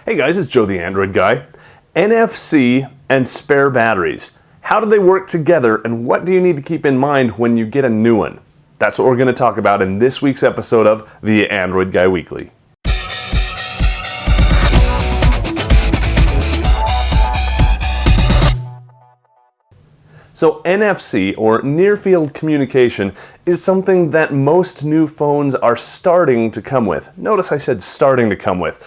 Hey guys, it's Joe the Android guy. NFC and spare batteries. How do they work together and what do you need to keep in mind when you get a new one? That's what we're going to talk about in this week's episode of the Android Guy Weekly. So NFC, or near field communication, is something that most new phones are starting to come with. Notice I said starting to come with.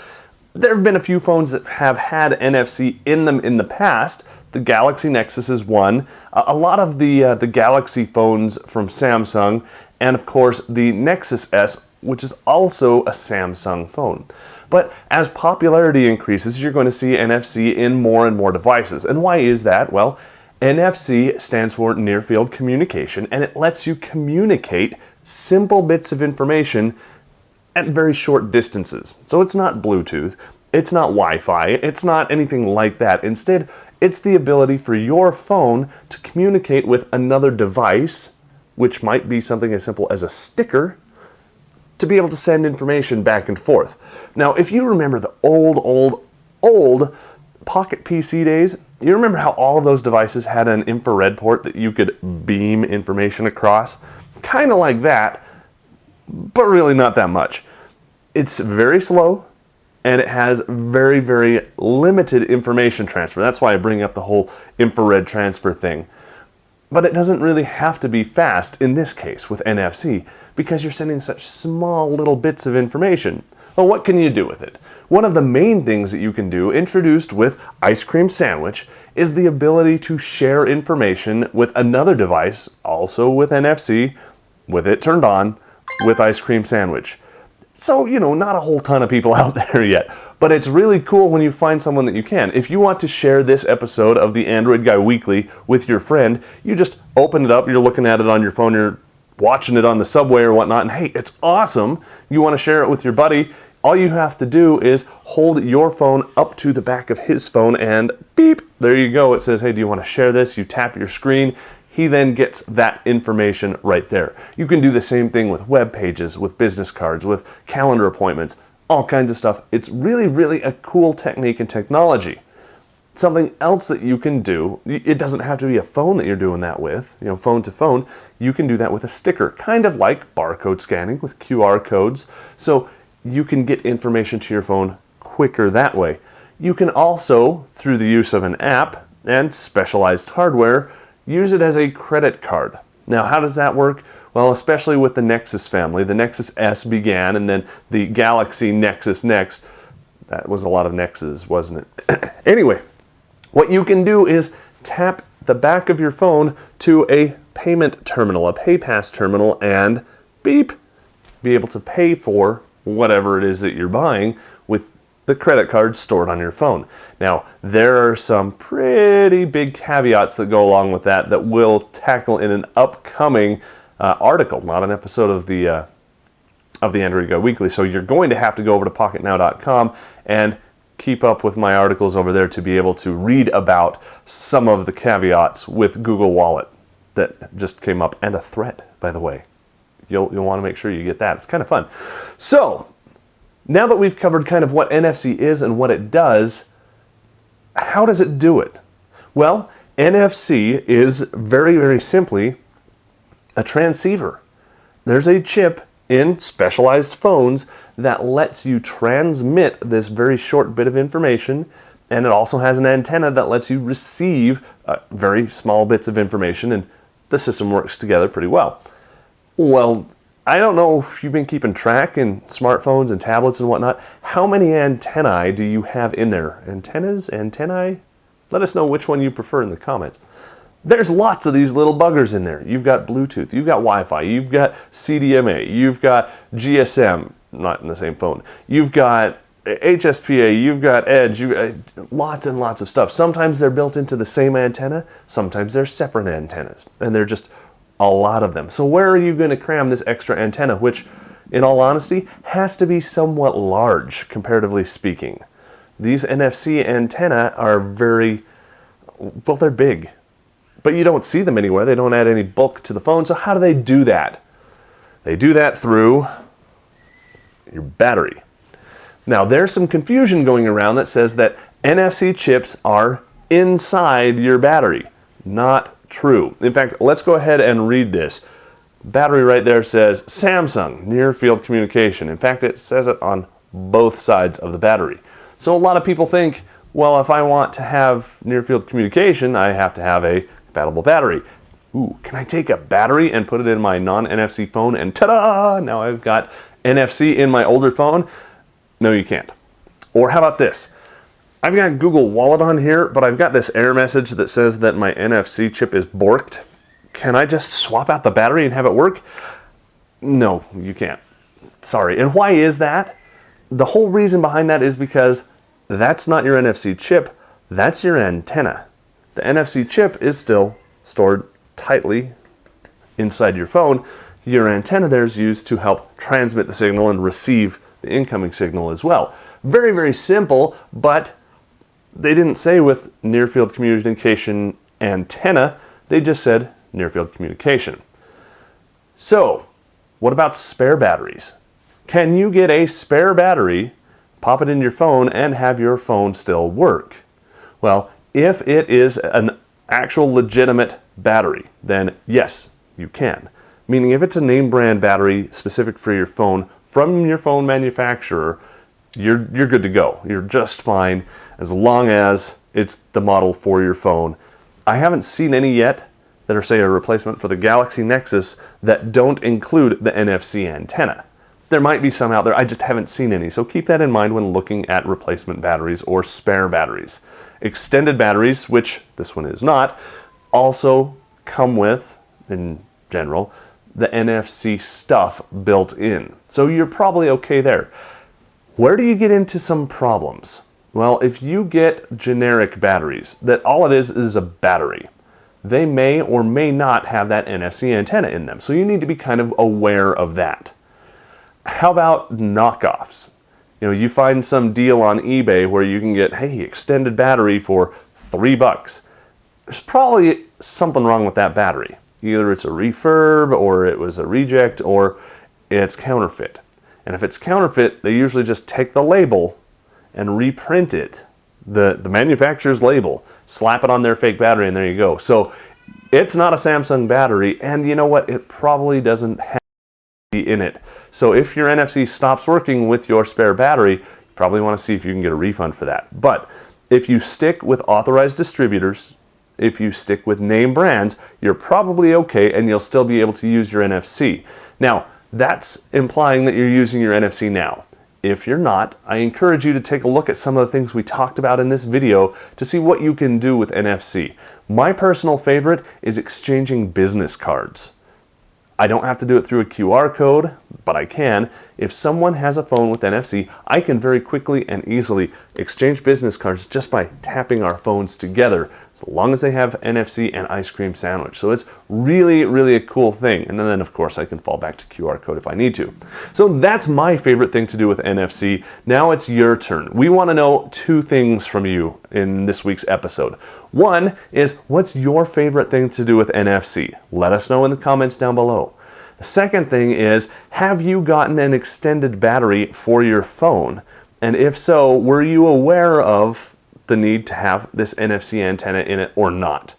There have been a few phones that have had NFC in them in the past. The Galaxy Nexus is one. A lot of the Galaxy phones from Samsung, and of course the Nexus S, which is also a Samsung phone. But as popularity increases, you're going to see NFC in more and more devices. And why is that? Well, NFC stands for Near Field Communication, and it lets you communicate simple bits of information at very short distances. So it's not Bluetooth, it's not Wi-Fi, it's not anything like that. Instead, it's the ability for your phone to communicate with another device, which might be something as simple as a sticker, to be able to send information back and forth. Now, if you remember the old Pocket PC days, you remember how all of those devices had an infrared port that you could beam information across? Kind of like that, but really not that much. It's very slow, and it has very, very limited information transfer. That's why I bring up the whole infrared transfer thing. But it doesn't really have to be fast in this case with NFC, because you're sending such small little bits of information. Well, what can you do with it? One of the main things that you can do, introduced with Ice Cream Sandwich, is the ability to share information with another device, also with NFC, with it turned on, with Ice Cream Sandwich. So, not a whole ton of people out there yet, but it's really cool when you find someone that you can. If you want to share this episode of the Android Guy Weekly with your friend, you just open it up, you're looking at it on your phone, you're watching it on the subway or whatnot, and hey, it's awesome. You want to share it with your buddy. All you have to do is hold your phone up to the back of his phone and beep, there you go. It says, hey, do you want to share this? You tap your screen. He then gets that information right there. You can do the same thing with web pages, with business cards, with calendar appointments, all kinds of stuff. It's really, really a cool technique and technology. Something else that you can do, it doesn't have to be a phone that you're doing that with, phone to phone. You can do that with a sticker, kind of like barcode scanning with QR codes. So you can get information to your phone quicker that way. You can also, through the use of an app and specialized hardware, use it as a credit card. Now, how does that work? Well, especially with the Nexus family. The Nexus S began, and then the Galaxy Nexus next. That was a lot of Nexus, wasn't it? Anyway, what you can do is tap the back of your phone to a payment terminal, a PayPass terminal, and beep, be able to pay for whatever it is that you're buying with the credit card stored on your phone. Now, there are some pretty big caveats that go along with that we'll tackle in an upcoming article, not an episode of the Android Guy Weekly. So you're going to have to go over to Pocketnow.com and keep up with my articles over there to be able to read about some of the caveats with Google Wallet that just came up, and a threat, by the way. You'll want to make sure you get that. It's kind of fun. So, now that we've covered kind of what NFC is and what it does, how does it do it? Well, NFC is very, very simply a transceiver. There's a chip in specialized phones that lets you transmit this very short bit of information, and it also has an antenna that lets you receive very small bits of information, and the system works together pretty well. Well, I don't know if you've been keeping track in smartphones and tablets and whatnot. How many antennae do you have in there? Antennae? Let us know which one you prefer in the comments. There's lots of these little buggers in there. You've got Bluetooth, you've got Wi-Fi, you've got CDMA, you've got GSM, not in the same phone. You've got HSPA, you've got Edge, lots and lots of stuff. Sometimes they're built into the same antenna, sometimes they're separate antennas, and they're just a lot of them. So where are you going to cram this extra antenna, which, in all honesty, has to be somewhat large, comparatively speaking? These NFC antennae are they're big. But you don't see them anywhere. They don't add any bulk to the phone. So how do they do that? They do that through your battery. Now, there's some confusion going around that says that NFC chips are inside your battery. Not true. In fact, let's go ahead and read this. Battery right there says Samsung near field communication. In fact, it says it on both sides of the battery. So a lot of people think, well, if I want to have near field communication, I have to have a compatible battery. Ooh, can I take a battery and put it in my non-NFC phone and ta-da! Now I've got NFC in my older phone? No, you can't. Or how about this? I've got Google Wallet on here, but I've got this error message that says that my NFC chip is borked. Can I just swap out the battery and have it work? No, you can't. Sorry. And why is that? The whole reason behind that is because that's not your NFC chip, that's your antenna. The NFC chip is still stored tightly inside your phone. Your antenna there is used to help transmit the signal and receive the incoming signal as well. Very, very simple, but they didn't say with near field communication antenna, they just said near field communication. So, what about spare batteries? Can you get a spare battery, pop it in your phone, and have your phone still work? Well, if it is an actual legitimate battery, then yes, you can. Meaning if it's a name brand battery specific for your phone from your phone manufacturer, you're good to go. You're just fine as long as it's the model for your phone. I haven't seen any yet that are, say, a replacement for the Galaxy Nexus that don't include the NFC antenna. There might be some out there, I just haven't seen any, so keep that in mind when looking at replacement batteries or spare batteries. Extended batteries, which this one is not, also come with, in general, the NFC stuff built in. So you're probably okay there. Where do you get into some problems? Well, if you get generic batteries, that all it is a battery, they may or may not have that NFC antenna in them. So you need to be kind of aware of that. How about knockoffs? You know, you find some deal on eBay where you can get, hey, extended battery for $3. There's probably something wrong with that battery. Either it's a refurb, or it was a reject, or it's counterfeit. And if it's counterfeit, they usually just take the label and reprint it, the manufacturer's label, slap it on their fake battery, and there you go. So it's not a Samsung battery, and you know what? It probably doesn't have NFC in it. So if your NFC stops working with your spare battery, you probably want to see if you can get a refund for that. But if you stick with authorized distributors, if you stick with name brands, you're probably okay, and you'll still be able to use your NFC. Now, that's implying that you're using your NFC now. If you're not, I encourage you to take a look at some of the things we talked about in this video to see what you can do with NFC. My personal favorite is exchanging business cards. I don't have to do it through a QR code, but I can. If someone has a phone with NFC, I can very quickly and easily exchange business cards just by tapping our phones together, as long as they have NFC and ice cream sandwich. So it's really, really a cool thing. And then, of course, I can fall back to QR code if I need to. So that's my favorite thing to do with NFC. Now it's your turn. We want to know two things from you in this week's episode. One is, what's your favorite thing to do with NFC? Let us know in the comments down below. The second thing is, have you gotten an extended battery for your phone? And if so, were you aware of the need to have this NFC antenna in it or not?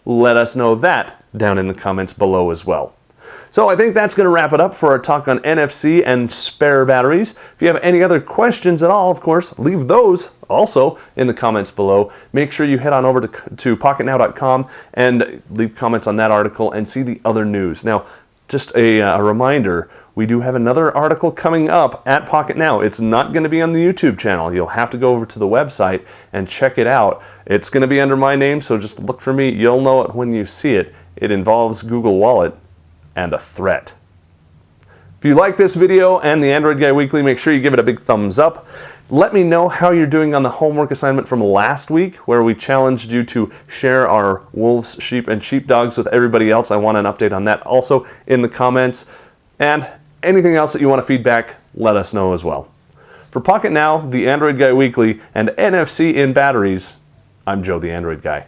Let us know that down in the comments below as well. So I think that's going to wrap it up for our talk on NFC and spare batteries. If you have any other questions at all, of course, leave those also in the comments below. Make sure you head on over to pocketnow.com and leave comments on that article and see the other news. Now, just a reminder, we do have another article coming up at Pocketnow. It's not going to be on the YouTube channel. You'll have to go over to the website and check it out. It's going to be under my name, so just look for me. You'll know it when you see it. It involves Google Wallet and a threat. If you like this video and the Android Guy Weekly, make sure you give it a big thumbs up. Let me know how you're doing on the homework assignment from last week, where we challenged you to share our wolves, sheep, and sheepdogs with everybody else. I want an update on that also in the comments. And anything else that you want to feedback, let us know as well. For Pocketnow, the Android Guy Weekly, and NFC in batteries, I'm Joe the Android Guy.